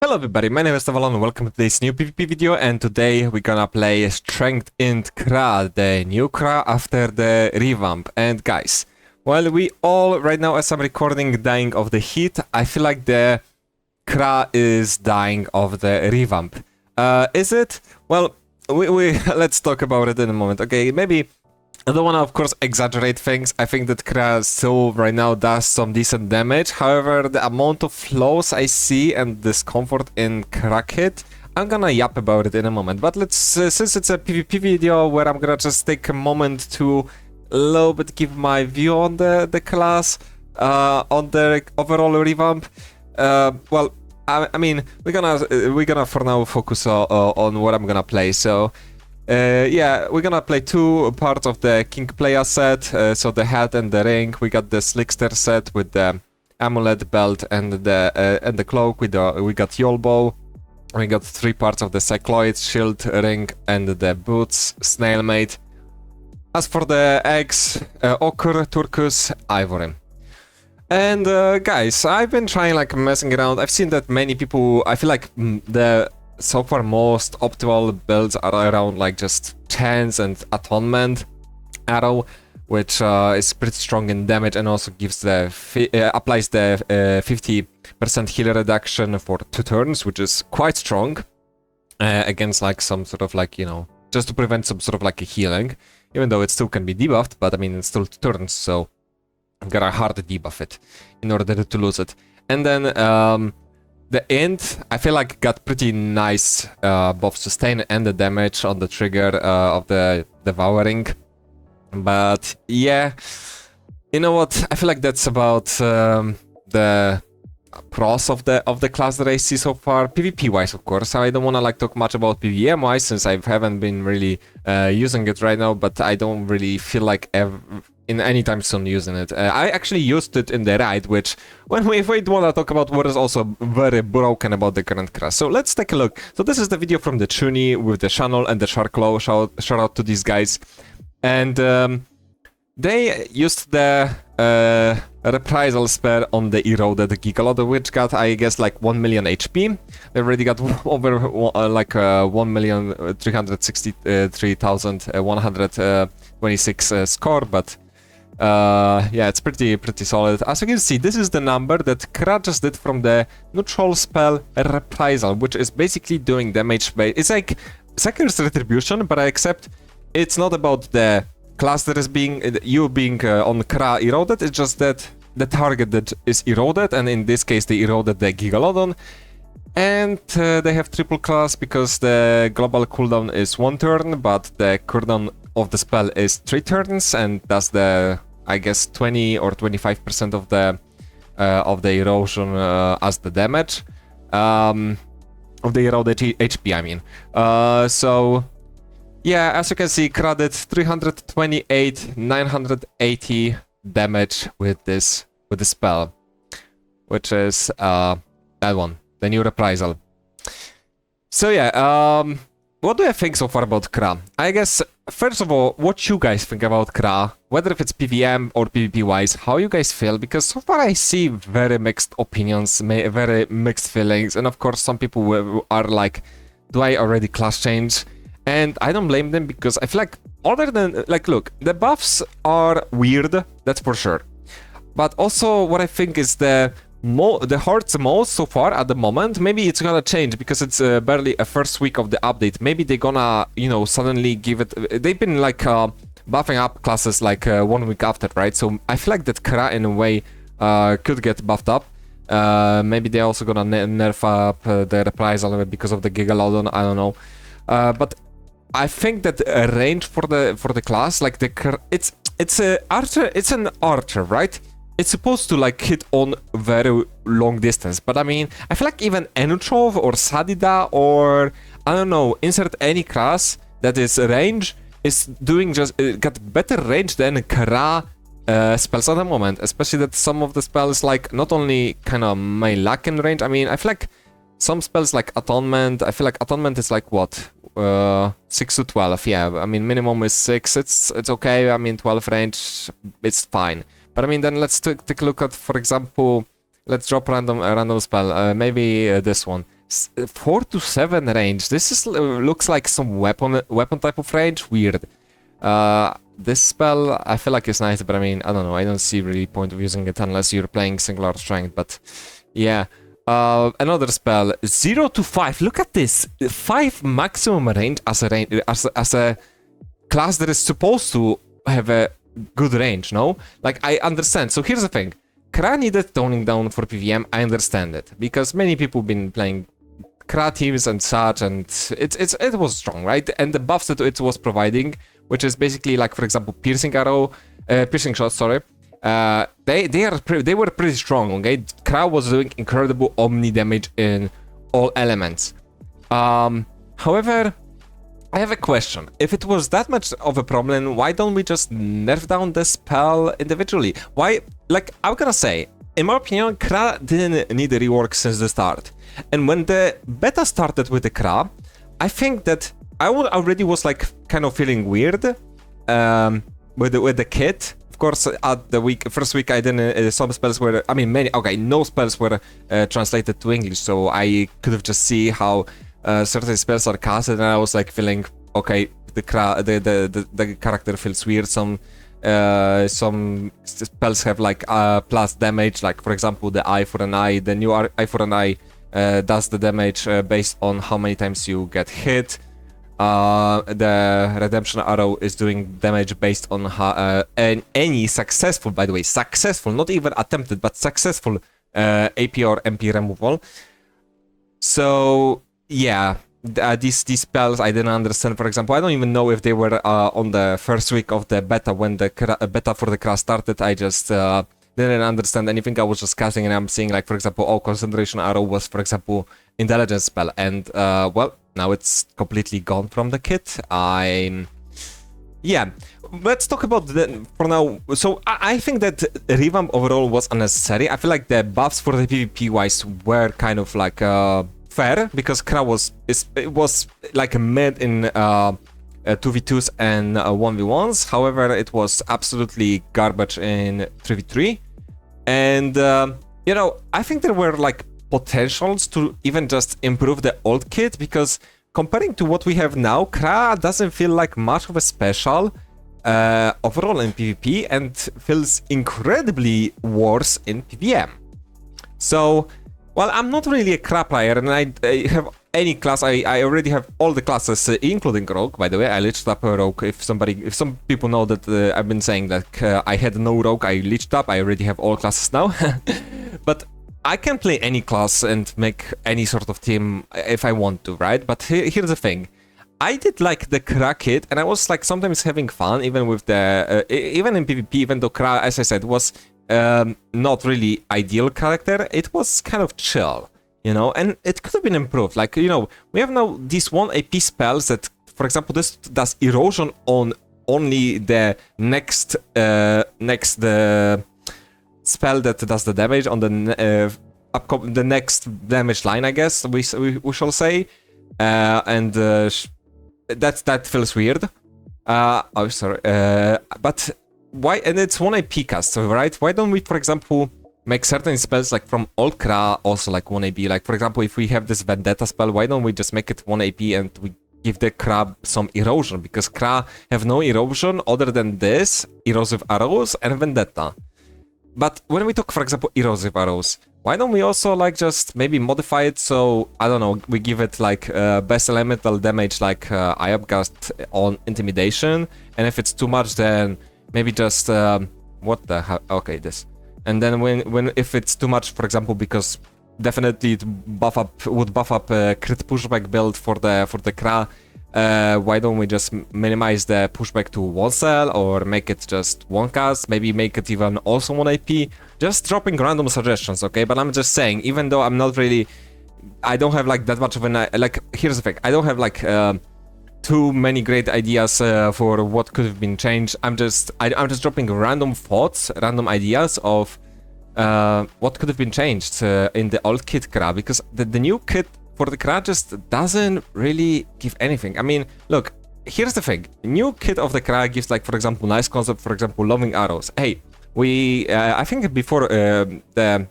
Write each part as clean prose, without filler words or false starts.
Hello everybody, my name is Nevalon, welcome to this new PvP video, and today we're gonna play Strength Int Kra, the new Kra after the revamp. And guys, while we all right now as I'm recording dying of the heat, I feel like the Kra is dying of the revamp. Is it? Well, we let's talk about it in a moment. Okay, maybe I don't want to, of course, exaggerate things. I think that Kra still right now does some decent damage. However, the amount of flaws I see and discomfort in Kra kit, I'm gonna yap about it in a moment. But let's, since it's a PvP video where I'm gonna just take a moment to a little bit give my view on the class, on the overall revamp. Well, I mean, we're gonna for now focus on what I'm gonna play. So. Yeah, we're gonna play two parts of the King Player set, so the hat and the ring. We got the Slickster set with the amulet, belt, and the cloak. We got Yolbo. We got three parts of the Cycloid, shield, ring, and the boots, snail mate. As for the eggs, ochre, turquoise, ivory. And guys, I've been trying like messing around. I've seen that many people. I feel like the so far most optimal builds are around like just chance and atonement arrow, which is pretty strong in damage and also gives the applies the 50% heal reduction for 2 turns, which is quite strong against like some sort of like, you know, just to prevent some sort of like a healing, even though it still can be debuffed, but I mean it's still 2 turns, so I'm gonna hard debuff it in order to lose it. And then the int, I feel like got pretty nice both sustain and the damage on the trigger of the devouring. But yeah, you know what? I feel like that's about the pros of the class that I see so far. PvP wise, of course. I don't want to like talk much about PvM wise since I haven't been really using it right now. But I don't really feel like in any time soon using it. I actually used it in the raid, which if we want to talk about what is also very broken about the current class. So let's take a look. So this is the video from the Chuni with the channel and the Sharklaw. Shout out to these guys. And they used the reprisal spell on the eroded Gigalod, which got, I guess, like 1 million HP. They already got over like 1,363,126 score, but yeah, it's pretty solid. As you can see, this is the number that Kra just did from the neutral spell reprisal, which is basically doing damage by it's like Secure's retribution, but except it's not about the class that is being on Kra eroded. It's just that the target that is eroded, and in this case they eroded the Gigalodon. And they have triple class because the global cooldown is 1 turn, but the cooldown of the spell is 3 turns, and that's the, I guess, 20 or 25% of the erosion as the damage of the eroded HP. I mean, so yeah, as you can see, Kra did 328,980 damage with the spell, which is that one. The new reprisal. So yeah, what do I think so far about Kra? I guess, first of all, what you guys think about Kra, whether if it's PvM or PvP wise, how you guys feel, because so far I see very mixed opinions, very mixed feelings, and of course some people are like, do I already class change? And I don't blame them, because I feel like, other than, like, look, the buffs are weird, that's for sure. But also what I think is the hurts most so far at the moment. Maybe it's gonna change because it's barely a first week of the update. Maybe they're gonna, you know, suddenly give it. They've been like buffing up classes like 1 week after, right? So I feel like that Kra in a way could get buffed up. Maybe they're also gonna nerf up the reprisal because of the Gigalodon. I don't know, but I think that a range for the class, like it's a archer. It's an archer, right? It's supposed to like hit on very long distance, but I mean, I feel like even Enutrov or Sadida or, I don't know, insert any class that is range is doing got better range than Kra spells at the moment, especially that some of the spells like not only kind of may lack in range. I mean, I feel like some spells like Atonement, I feel like Atonement is like what? 6 to 12, yeah, I mean minimum is 6, it's okay, I mean 12 range, it's fine. But I mean, then let's take a look at, for example, let's drop a random spell, maybe this one. 4 to 7 range. This is looks like some weapon type of range. Weird. This spell I feel like it's nice, but I mean I don't know. I don't see really point of using it unless you're playing singular strength. But yeah. Another spell 0 to 5. Look at this. 5 maximum range as a class that is supposed to have a good range. No, like I understand. So here's the thing. Kra needed toning down for PVM. I understand it because many people been playing Kra teams and such, and it was strong, right? And the buffs that it was providing, which is basically like, for example, piercing shot, sorry. They were pretty strong, okay? Kra was doing incredible omni damage in all elements. However, I have a question. If it was that much of a problem, why don't we just nerf down the spell individually? Why, like, I'm gonna say, in my opinion, Kra didn't need a rework since the start. And when the beta started with the Kra, I think that I already was like kind of feeling weird with the kit. Of course, at the first week I didn't, some spells were, I mean no spells were translated to English, so I could have just see how certain spells are casted, and I was like feeling, okay, the character feels weird. Some spells have like plus damage, like for example the Eye for an Eye. The new Eye for an Eye does the damage based on how many times you get hit. The Redemption Arrow is doing damage based on any successful, by the way, successful, not even attempted, but successful AP or MP removal. So yeah, these spells I didn't understand. For example, I don't even know if they were on the first week of the beta when the beta for the Kra started. I just didn't understand anything. I was just casting and I'm seeing, like, for example, Concentration Arrow was, for example, intelligence spell, and well, now it's completely gone from the kit. Yeah, let's talk about for now. So I think that Revamp overall was unnecessary. I feel like the buffs for the PvP wise were kind of like fair, because Kra was like a mid in 2v2s and 1v1s. However, it was absolutely garbage in 3v3. And you know, I think there were like potentials to even just improve the old kit, because comparing to what we have now, Kra doesn't feel like much of a special overall in PvP, and feels incredibly worse in PVM. So, well, I'm not really a Kra player, and I have any class. I already have all the classes, including Rogue. By the way, I leached up a Rogue. If some people know that I've been saying that I had no Rogue, I leached up. I already have all classes now. But I can play any class and make any sort of team if I want to, right? But here's the thing. I did like the Kra kit, and I was like sometimes having fun even with the even in PvP, even though Kra, as I said, was not really ideal character. It was kind of chill, you know, and it could have been improved. Like, you know, we have now these 1 AP spells that, for example, this does erosion on only the next spell that does the damage on the next damage line, I guess we shall say, and that feels weird. Oh, sorry, but why? And it's 1 AP cast, right? Why don't we, for example, make certain spells like from old Kra also like 1 AP? Like, for example, if we have this Vendetta spell, why don't we just make it 1 AP and we give the Kra some erosion? Because Kra have no erosion other than this, Erosive Arrows and Vendetta. But when we talk, for example, Erosive Arrows, why don't we also like just maybe modify it so, I don't know, we give it like best elemental damage like Iapgast on Intimidation, and if it's too much then maybe just, what the hell, okay, this. And then if it's too much, for example, because definitely it would buff up crit pushback build for the Kra, why don't we just minimize the pushback to 1 cell, or make it just 1 cast, maybe make it even also 1 AP, just dropping random suggestions, okay? But I'm just saying, even though I'm not really, I don't have like that much of an, like, here's the thing, I don't have like too many great ideas for what could have been changed. I'm just dropping random thoughts, random ideas of what could have been changed in the old kit Kra, because the new kit for the Kra just doesn't really give anything. I mean, look, here's the thing. New kit of the Kra gives, like, for example, nice concept, for example, Loving Arrows. Hey, I think before the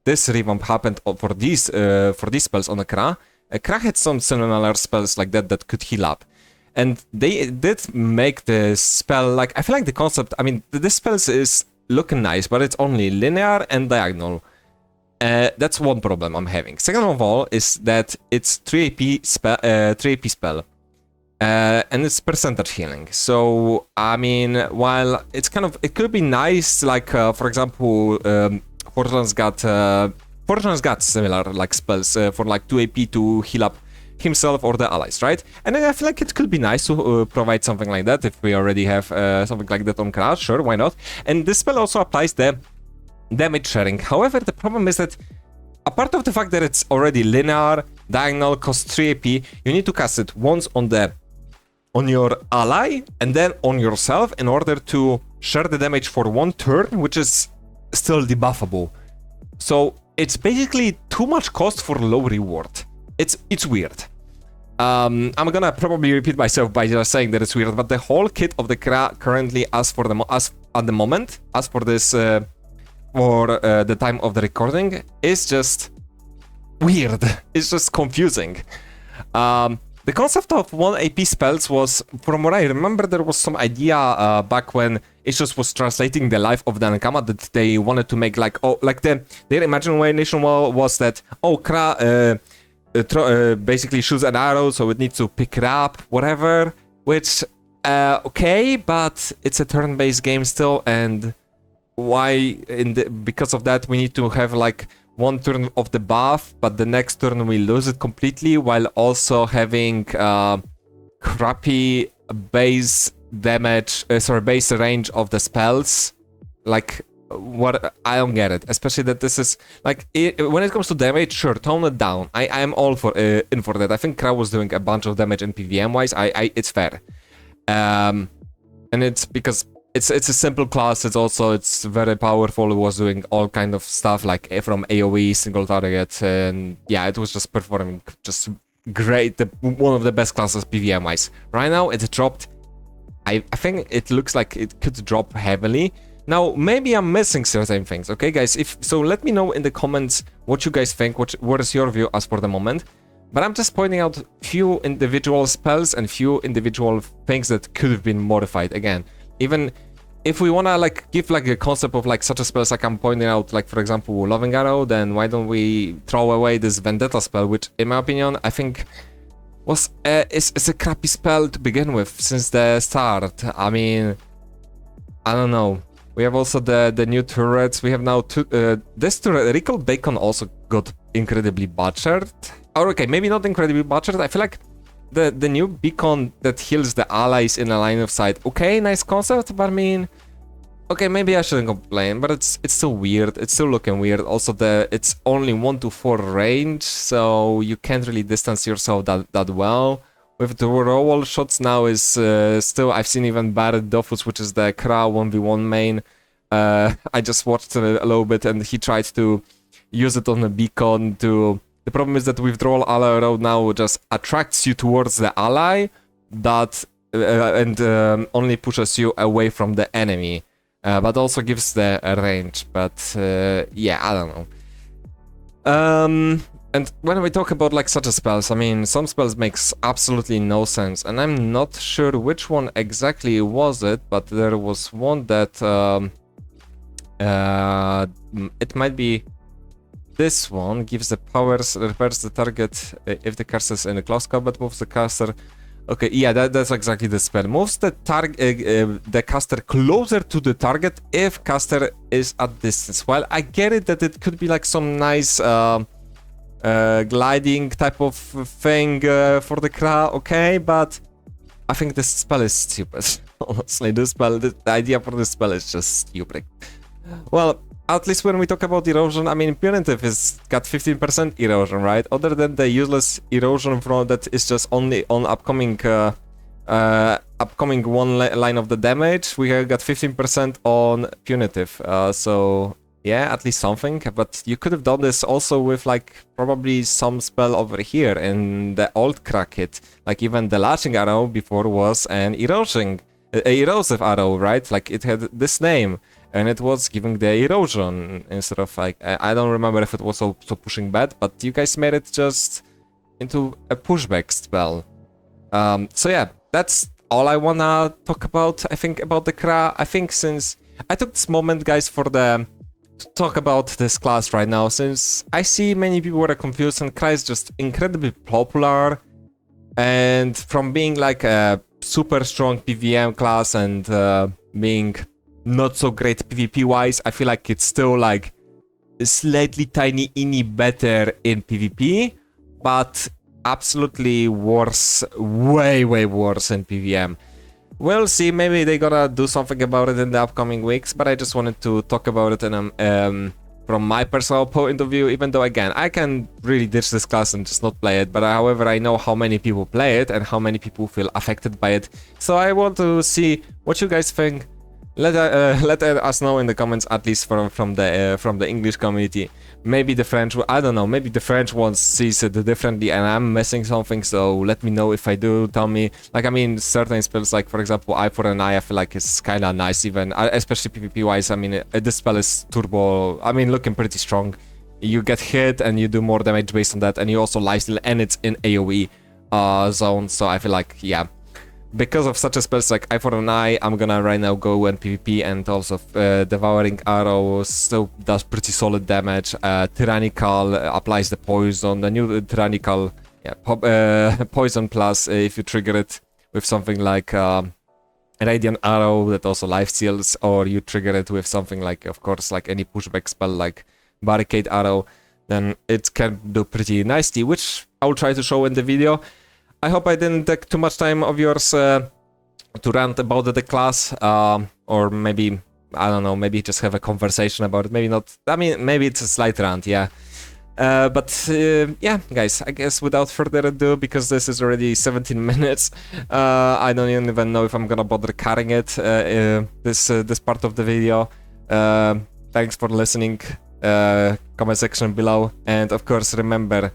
this revamp happened for these spells on the Kra, Kra had some similar spells like that that could heal up. And they did make the spell, like, I feel like the concept, I mean, this spell is looking nice, but it's only linear and diagonal. That's one problem I'm having. Second of all is that it's 3 AP spell. And it's percentage healing. So, I mean, while it's kind of, it could be nice, like, for example, Fortune's got similar, like, spells for, like, 2 AP to heal up himself or the allies, right? And then I feel like it could be nice to provide something like that if we already have something like that on Kra, sure, why not? And this spell also applies the damage sharing. However, the problem is that apart of the fact that it's already linear, diagonal, costs 3 AP, you need to cast it once on your ally and then on yourself in order to share the damage for 1 turn, which is still debuffable. So it's basically too much cost for low reward. It's weird. I'm gonna probably repeat myself by just saying that it's weird, but the whole kit of the Kra currently, as for this for the time of the recording, is just weird. It's just confusing. The concept of 1 AP spells was, from what I remember, there was some idea back when Issues was translating the life of the Nakama that they wanted to make like, oh, like their imagination was that, oh, Kra basically shoots an arrow, so it needs to pick it up, whatever, which, okay, but it's a turn-based game still, and why, because of that, we need to have, like, 1 turn of the buff, but the next turn we lose it completely, while also having crappy base damage, base range of the spells. Like, what, I don't get it, especially that this is, like, when it comes to damage, sure, tone it down. I am all for in for that. I think Kra was doing a bunch of damage in PVM-wise, it's fair. And it's because it's a simple class, it's very powerful, it was doing all kind of stuff, like from AoE, single target, and yeah, it was just performing just great, one of the best classes PVM-wise. Right now, it's dropped, I think it looks like it could drop heavily. Now, maybe I'm missing certain things, okay, guys? So let me know in the comments what you guys think, what is your view as for the moment. But I'm just pointing out few individual spells and few individual things that could have been modified. Again, even if we wanna, like, give, like, a concept of, like, such a spells, like I'm pointing out, like, for example, Loving Arrow, then why don't we throw away this Vendetta spell, which, in my opinion, I think was is a crappy spell to begin with since the start. I mean, I don't know. We have also the new turrets. We have now this turret, Recall Bacon, also got incredibly butchered. Or okay, maybe not incredibly butchered. I feel like the new beacon that heals the allies in a line of sight. Okay, nice concept, but I mean, okay, maybe I shouldn't complain, but it's still weird. It's still looking weird. Also, it's only 1 to 4 range, so you can't really distance yourself that well. With the roll shots now is still, I've seen even better Dofus, which is the Kra 1v1 main. I just watched a little bit and he tried to use it on a beacon to... The problem is that withdrawal ally road now just attracts you towards the ally that and only pushes you away from the enemy. But also gives the range, but yeah, I don't know. And when we talk about, like, such a spells, I mean, some spells makes absolutely no sense, and I'm not sure which one exactly was it, but there was one that it might be this one. Gives the powers, repairs the target if the caster is in a close combat, moves the caster. Okay, yeah, that's exactly the spell. Moves the the caster closer to the target if caster is at distance. Well, I get it that it could be like some nice gliding type of thing for the Kra, okay, but I think this spell is stupid. Honestly, the idea for this spell is just stupid. Well, at least when we talk about erosion, I mean, Punitive is got 15% erosion, right? Other than the useless erosion from that is just only on upcoming one line of the damage, we have got 15% on Punitive, so yeah, at least something. But you could have done this also with, like, probably some spell over here in the old Kra kit. Like, even the Lashing Arrow before was an erosive arrow, right? Like, it had this name. and it was giving the erosion instead of like, I don't remember if it was also pushing bad, but you guys made it just into a pushback spell. So yeah, that's all I wanna talk about, I think, about the Kra. I think since I took this moment, guys, to talk about this class right now, since I see many people were confused, and Kra is just incredibly popular, and from being like a super strong PvM class and being not so great PvP wise, I feel like it's still like slightly tiny better in PvP, but absolutely worse, way worse in PvM. We'll see, maybe they're gonna do something about it in the upcoming weeks, but I just wanted to talk about it in from my personal point of view, even though, again, I can really ditch this class and just not play it, but however, I know how many people play it and how many people feel affected by it, so I want to see what you guys think. Let us know in the comments, at least from the English community. Maybe the French, I don't know, maybe the French ones sees it differently and I'm missing something, so let me know if I do. Tell me, like, I mean, certain spells, like for example Eye for an Eye, I feel like it's kinda nice, even especially PvP wise. I mean, this spell is turbo, I mean, looking pretty strong. You get hit and you do more damage based on that, and you also lifesteal, and it's in AoE zone, so I feel like, yeah, because of such a spells like Eye for an Eye, I'm gonna right now go and PvP, and also Devouring Arrow still does pretty solid damage. Tyrannical applies the poison, the new Tyrannical, yeah, poison plus if you trigger it with something like Radiant Arrow that also life steals, or you trigger it with something like, of course, like any pushback spell like Barricade Arrow, then it can do pretty nicely, which I'll try to show in the video. I hope I didn't take too much time of yours to rant about the class, or maybe, I don't know, maybe just have a conversation about it, maybe not, I mean, maybe it's a slight rant, yeah. Yeah, guys, I guess without further ado, because this is already 17 minutes, I don't even know if I'm gonna bother carrying it, this part of the video. Thanks for listening, comment section below, and of course remember,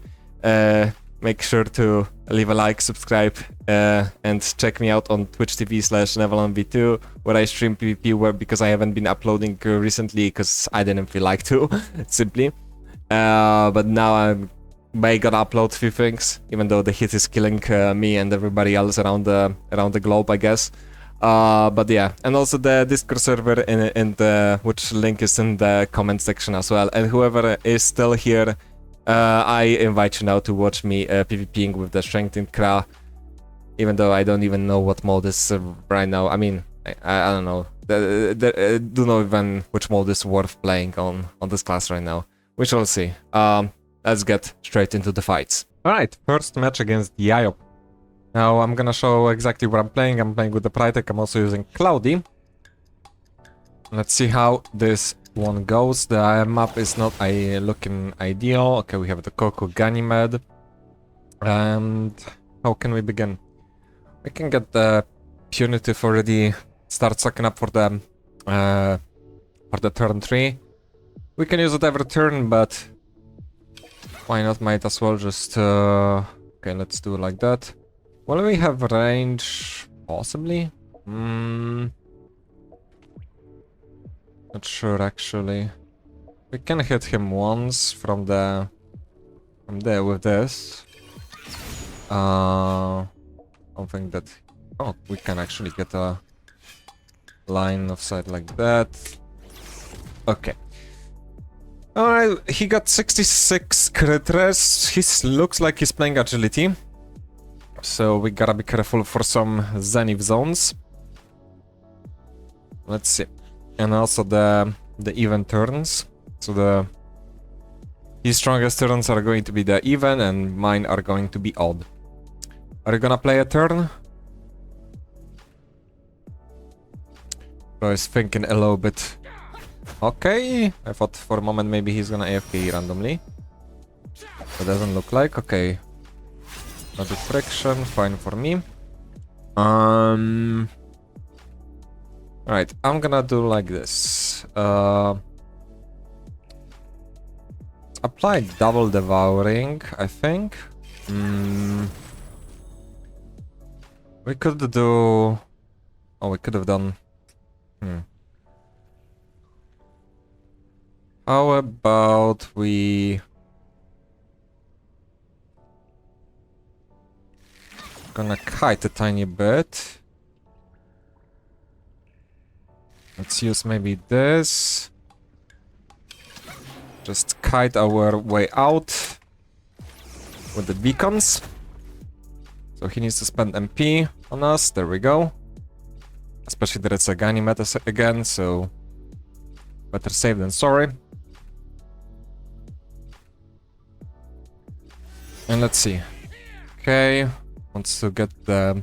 make sure to leave a like, subscribe, and check me out on Twitch TV/NevalonV2, where I stream PvP, because I haven't been uploading recently, because I didn't feel like to, simply. But now I'm gonna upload a few things, even though the heat is killing me and everybody else around the globe, I guess. But yeah, and also the Discord server, which link is in the comment section as well. And whoever is still here, I invite you now to watch me PvPing with the strengthened Kra, even though I don't even know what mode is right now. I mean, I don't know. Do know even which mode is worth playing on this class right now. We shall see. Let's get straight into the fights. Alright, first match against Yayop. Now I'm gonna show exactly what I'm playing. I'm playing with the Prytek. I'm also using Cloudy. Let's see how this one goes. The map is not looking ideal. Okay, we have the Coco Ganymede. And how can we begin? We can get the Punitive already start sucking up for the turn 3. We can use it every turn, but why not? Might as well just okay, let's do it like that. Will we have range? Possibly. Not sure actually. We can hit him once from there with this. I don't think that. Oh, we can actually get a line of sight like that. Okay. Alright, he got 66 crit res. He looks like he's playing agility, so we gotta be careful for some Zenith zones. Let's see. And also the even turns. So his strongest turns are going to be the even, and mine are going to be odd. Are you gonna play a turn? I was thinking a little bit. Okay, I thought for a moment maybe he's gonna AFK randomly. It doesn't look like. Okay. No distraction, fine for me. Alright, I'm gonna do like this. Apply double devouring, I think. We could do... Oh, we could have done... How about we... Gonna kite a tiny bit. Let's use maybe this. Just kite our way out with the beacons. So he needs to spend MP on us. There we go. Especially that it's a Gani meta again, so better safe than sorry. And let's see. Okay, wants to get the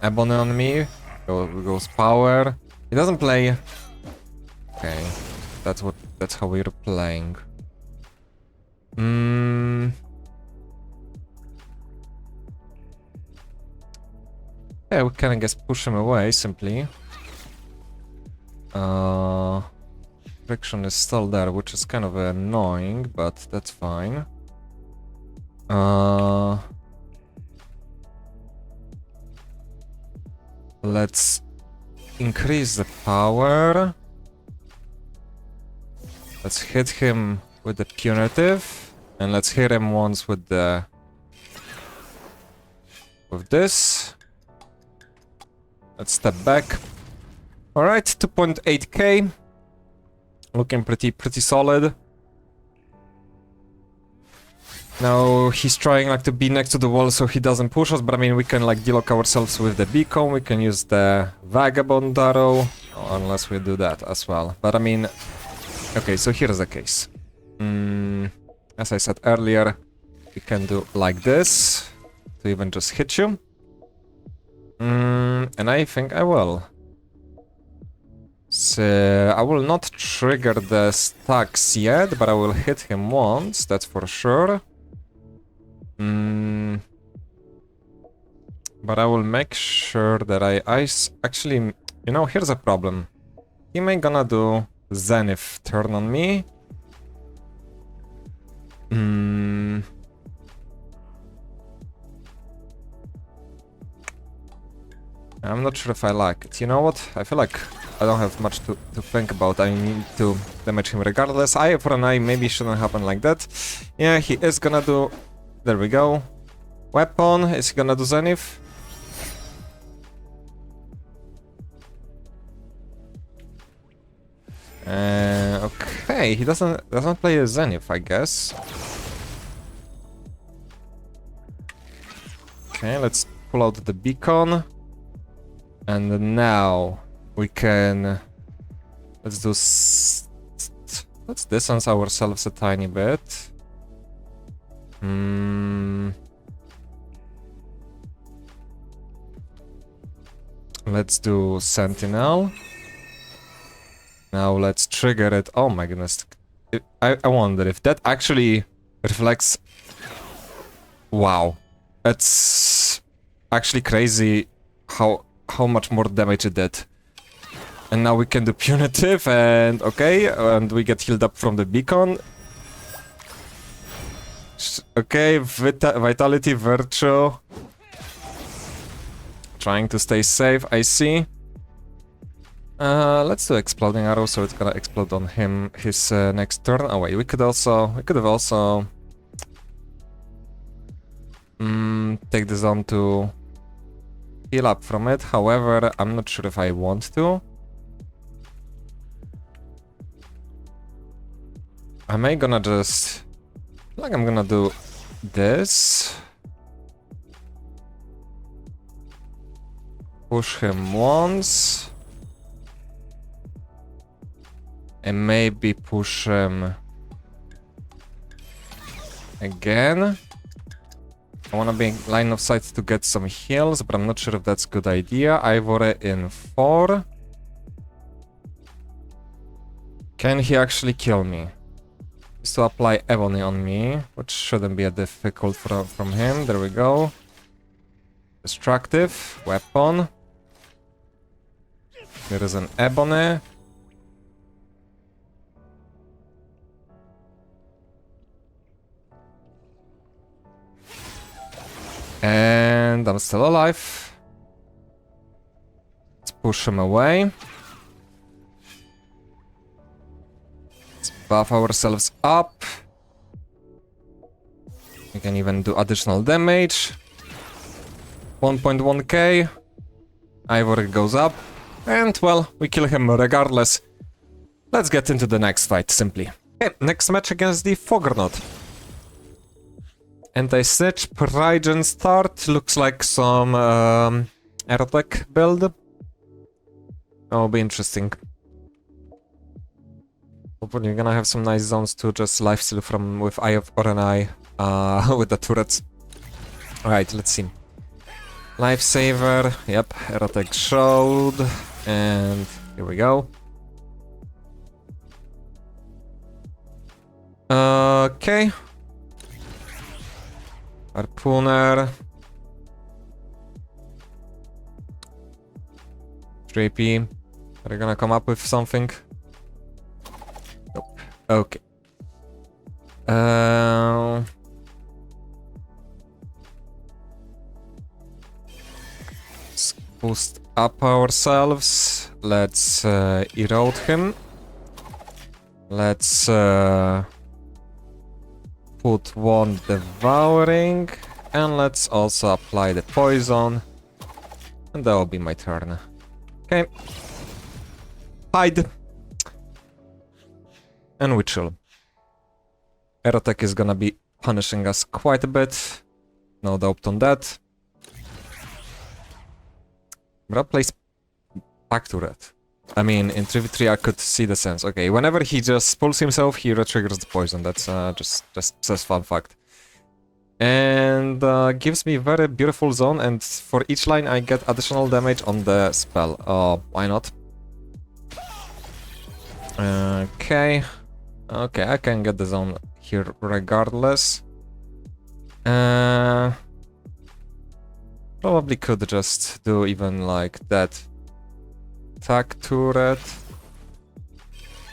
Ebony on me. Goes power. He doesn't play. Okay, that's how we're playing. Yeah, we can, I guess, push him away simply. Friction is still there, which is kind of annoying, but that's fine. Let's increase the power. Let's hit him with the punitive, and let's hit him once with the... with this. Let's step back. Alright, 2.8k. Looking pretty solid. Now he's trying like to be next to the wall so he doesn't push us, but I mean we can like delock ourselves with the beacon, we can use the vagabond arrow, unless we do that as well. But I mean, okay, so here's the case. As I said earlier, we can do like this to even just hit you. And I think I will. So I will not trigger the stacks yet, but I will hit him once, that's for sure. But I will make sure that I actually, you know, here's a problem. He may gonna do Zenith turn on me. I'm not sure if I like it. You know what? I feel like I don't have much to think about. I need to damage him regardless. Eye for an eye maybe shouldn't happen like that. Yeah, he is gonna do... There we go. Weapon, is he gonna do Zenith? Okay, he doesn't play a Zenith, I guess. Okay, let's pull out the beacon. And now we can... Let's distance ourselves a tiny bit. Let's do Sentinel. Now let's trigger it. Oh my goodness. I wonder if that actually reflects... Wow. That's actually crazy how much more damage it did. And now we can do punitive and okay, and we get healed up from the beacon. Okay, vitality, virtue. Trying to stay safe, I see. Let's do exploding arrow, so it's gonna explode on him his next turn. Oh wait, we could have also take this on to heal up from it. However, I'm not sure if I want to. Am I gonna just... like I'm gonna do this. Push him once. And maybe push him again. I wanna be in line of sight to get some heals, but I'm not sure if that's a good idea. Ivory in 4. Can he actually kill me? Is to apply Ebony on me, which shouldn't be a difficult from him. There we go. Destructive weapon. There is an Ebony. And I'm still alive. Let's push him away. Let's buff ourselves up. We can even do additional damage. 1.1k. Ivory goes up. And, well, we kill him regardless. Let's get into the next fight, simply. Okay, next match against the Foggernaut. Anti-Snitch, Prygen start. Looks like some Aerotech build. That'll be interesting. Hopefully you're gonna have some nice zones to just lifesteal from with Eye of Oranai with the turrets. Alright, let's see. Lifesaver, yep, Aerotech showed, and here we go. Okay. Harpooner. 3AP. Are they gonna come up with something? Nope. Okay. Let's boost up ourselves. Let's erode him. Let's put one devouring. And let's also apply the poison. And that will be my turn. Okay. Hide. And we chill. Aerotech is gonna be punishing us quite a bit. No doubt on that. I'm gonna place back to red. I mean, in 3v3 I could see the sense. Okay, whenever he just pulls himself, he retriggers the poison. That's just fun fact. And gives me very beautiful zone, and for each line I get additional damage on the spell. Why not? Okay. Okay, I can get the zone here regardless. Probably could just do even like that. Attack turret.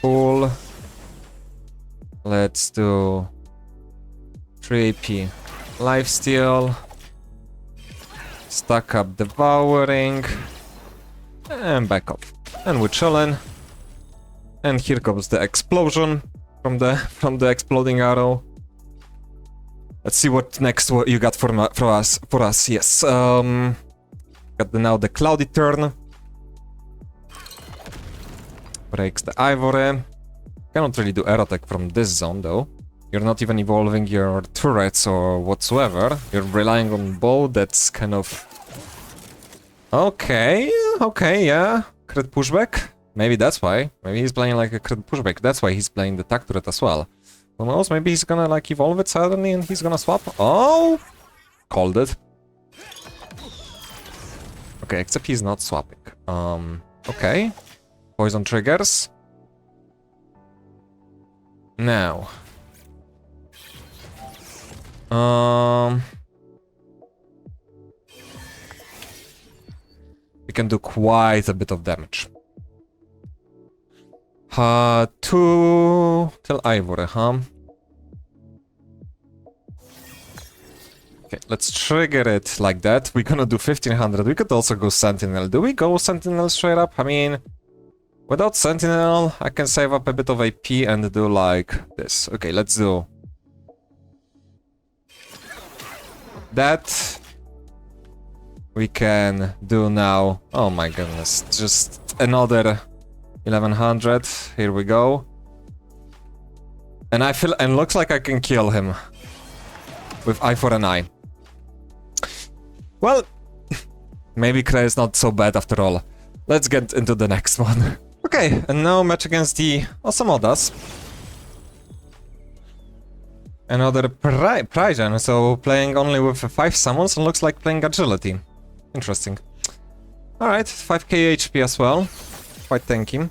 Pull. Let's do 3AP. Lifesteal. Stack up devouring. And back off. And we're chilling. And here comes the explosion from the exploding arrow. Let's see what next you got for us. Yes. Got now the cloudy turn. Breaks the ivory. Cannot really do Aerotech from this zone though. You're not even evolving your turrets or whatsoever. You're relying on bow. That's kind of... Okay, yeah. Crit pushback? Maybe that's why. Maybe he's playing like a crit pushback. That's why he's playing the attack turret as well. Who knows? Maybe he's gonna like evolve it suddenly and he's gonna swap. Oh! Called it. Okay, except he's not swapping. Okay. Poison triggers. Now. We can do quite a bit of damage. 2 till ivory, huh? Okay, let's trigger it like that. We're gonna do 1500. We could also go Sentinel. Do we go Sentinel straight up? I mean, without Sentinel, I can save up a bit of AP and do like this. Okay, let's do that. We can do now. Oh my goodness, just another 1100. Here we go. And I feel, and looks like I can kill him with eye for an eye. Well, maybe Kree is not so bad after all. Let's get into the next one. Okay, and now match against the Osamodas. Another Prygen, so playing only with 5 summons and looks like playing agility. Interesting. Alright, 5k HP as well. Quite tanky.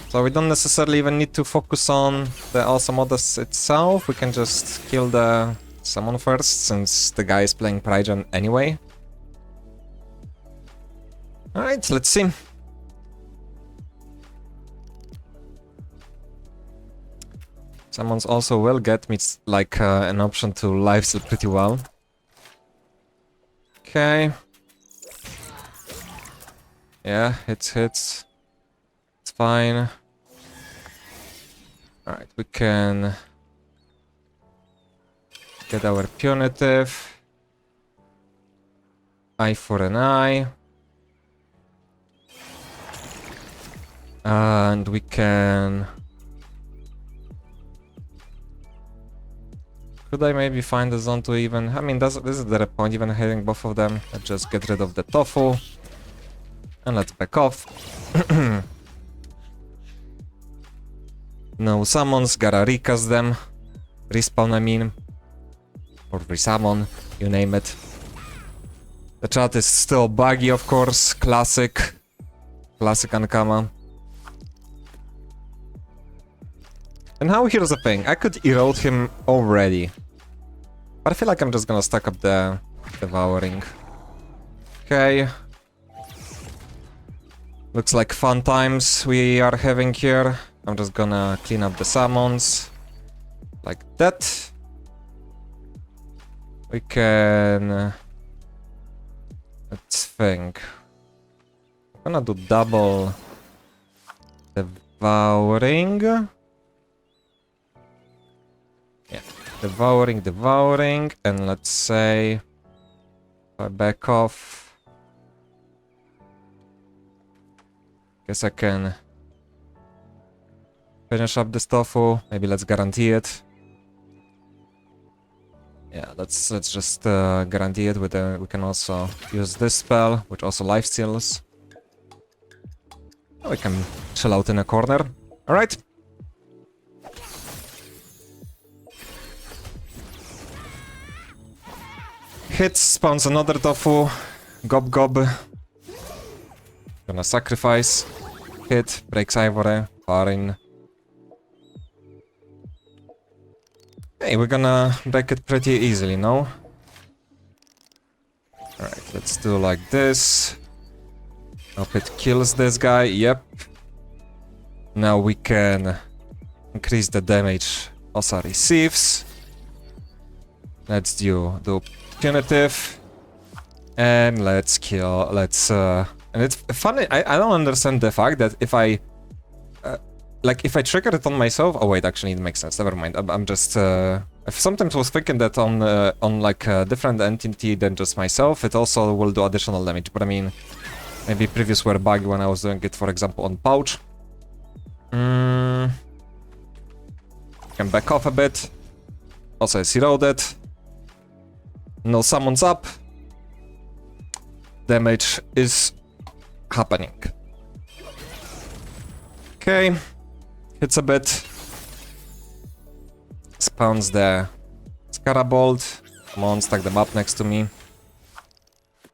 So we don't necessarily even need to focus on the Osamodas itself. We can just kill the summon first, since the guy is playing Prygen anyway. Alright, let's see. Summons also will get me like an option to lifesteal pretty well. Okay. Yeah, hits. It's fine. Alright, we can get our punitive. Eye for an eye. And we can... Could I maybe find a zone to even... I mean, this is the point, even hitting both of them. Let's just get rid of the tofu. And let's back off. No summons, gotta recast them. Respawn, I mean. Or resummon, you name it. The chat is still buggy, of course. Classic. Classic Ankama. And now here's the thing. I could erode him already. But I feel like I'm just gonna stack up the devouring. Okay. Looks like fun times we are having here. I'm just gonna clean up the summons. Like that. We can... let's think. I'm gonna do double devouring. Yeah, devouring, and let's say if I back off. Guess I can finish up this tofu. Maybe let's guarantee it. Yeah, let's just guarantee it with we can also use this spell, which also life steals. We can chill out in a corner. Alright. Hits, spawns another tofu. Gob gob. Gonna sacrifice. Hit, breaks ivory. Fine. Hey, we're gonna back it pretty easily, no? Alright, let's do like this. Hope it kills this guy, yep. Now we can increase the damage Osa receives. Let's do punitive. And let's kill, and it's funny, I don't understand the fact that if I... like, if I trigger it on myself... Oh wait, actually it makes sense, never mind. I'm just... I sometimes was thinking that on like a different entity than just myself, it also will do additional damage. But I mean, maybe previous were buggy when I was doing it, for example, on Pouch. Can back off a bit. Also, it's eroded. No summons up. Damage is happening. Okay. Hits a bit. Spawns the Scarabolt. Come on, stack them up next to me.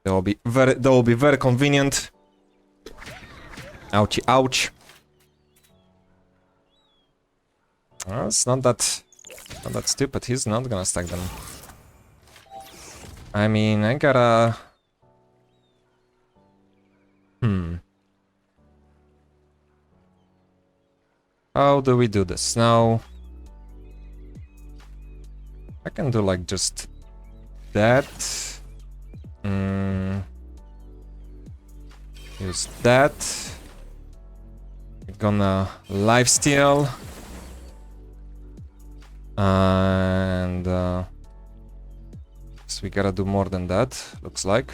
That will be very convenient. Ouchie, ouch. Well, it's not that stupid. He's not gonna stack them. I mean, I gotta... How do we do this? Now... I can do like just that. Use that. We're gonna lifesteal. And... so we gotta do more than that, looks like.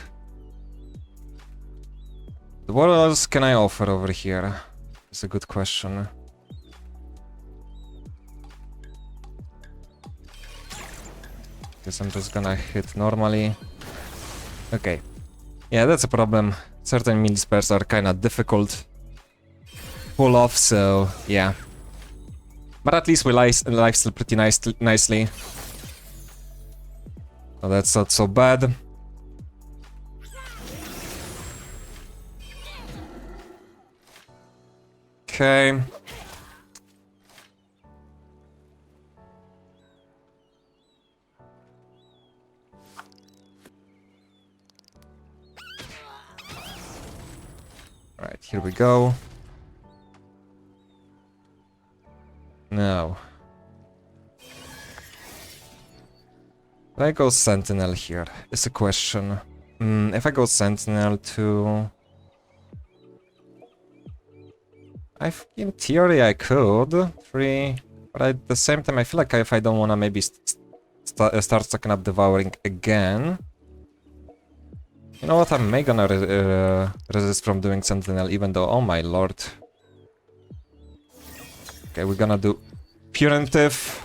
What else can I offer over here? It's a good question. Guess I'm just gonna hit normally. Okay. Yeah, that's a problem. Certain melee spells are kinda difficult to pull off, so yeah. But at least we lifesteal pretty nicely. So that's not so bad. Okay. Alright, here we go. Now. If I go Sentinel here, is a question. If I go Sentinel to... in theory I could. 3, But at the same time, I feel like if I don't wanna maybe start stacking up devouring again. You know what? I may gonna resist from doing sentinel, even though, oh my lord. Okay, we're gonna do punitive.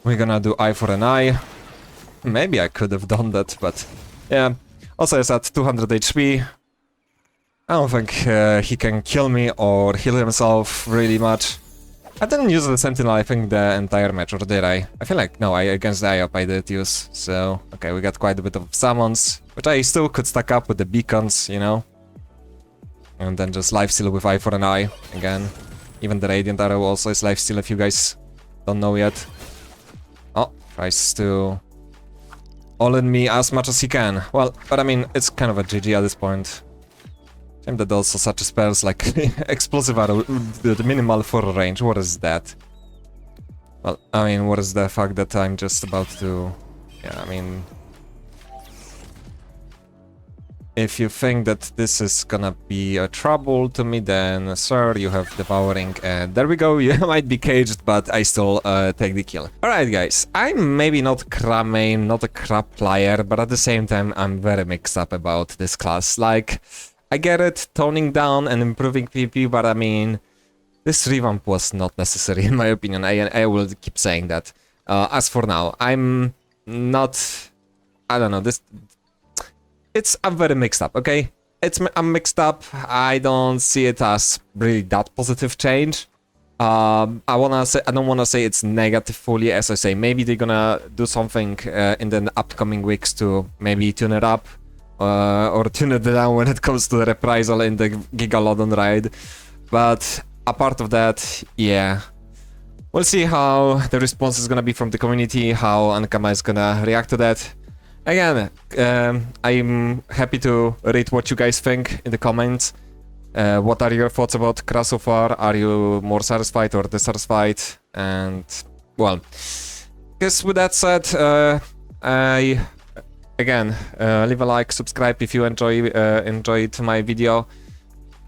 We're gonna do eye for an eye. Maybe I could have done that, but yeah. Also, it's at 200 HP. I don't think he can kill me or heal himself really much. I didn't use the sentinel, I think, the entire match, or did I? I feel like, no, against the IOP I did use. So, okay, we got quite a bit of summons, which I still could stack up with the beacons, you know? And then just lifesteal with eye for an eye again. Even the radiant arrow also is lifesteal if you guys don't know yet. Oh, tries to all in me as much as he can. Well, but I mean, it's kind of a GG at this point. Shame that also such spells like explosive arrow, the minimal for range. What is that? Well, I mean, what is the fact that I'm just about to... Yeah, I mean... If you think that this is gonna be a trouble to me, then sir, you have devouring, and there we go. You might be caged, but I still take the kill. Alright guys, I'm maybe not Kra main, not a Kra player, but at the same time I'm very mixed up about this class. Like, I get it, toning down and improving PvP, but I mean, this revamp was not necessary in my opinion. I will keep saying that. As for now, I'm not... I don't know, I'm very mixed up, okay? I'm mixed up. I don't see it as really that positive change. I don't wanna say it's negative fully, as I say. Maybe they're gonna do something in the upcoming weeks to maybe tune it up or tune it down when it comes to the reprisal in the Gigalodon raid. But apart of that, yeah. We'll see how the response is gonna be from the community, how Ankama is gonna react to that. Again, I'm happy to read what you guys think in the comments. What are your thoughts about Kra so far? Are you more satisfied or dissatisfied? And, well, guess with that said, leave a like, subscribe if you enjoyed my video.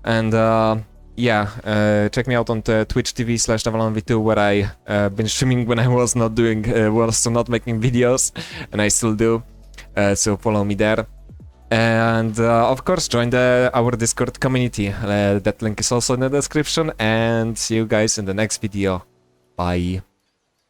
And, yeah, check me out on the Twitch TV/Nevalon V2, where I been streaming when I was not doing, was not making videos, and I still do. So follow me there, and of course join our Discord community. That link is also in the description, and see you guys in the next video. Bye.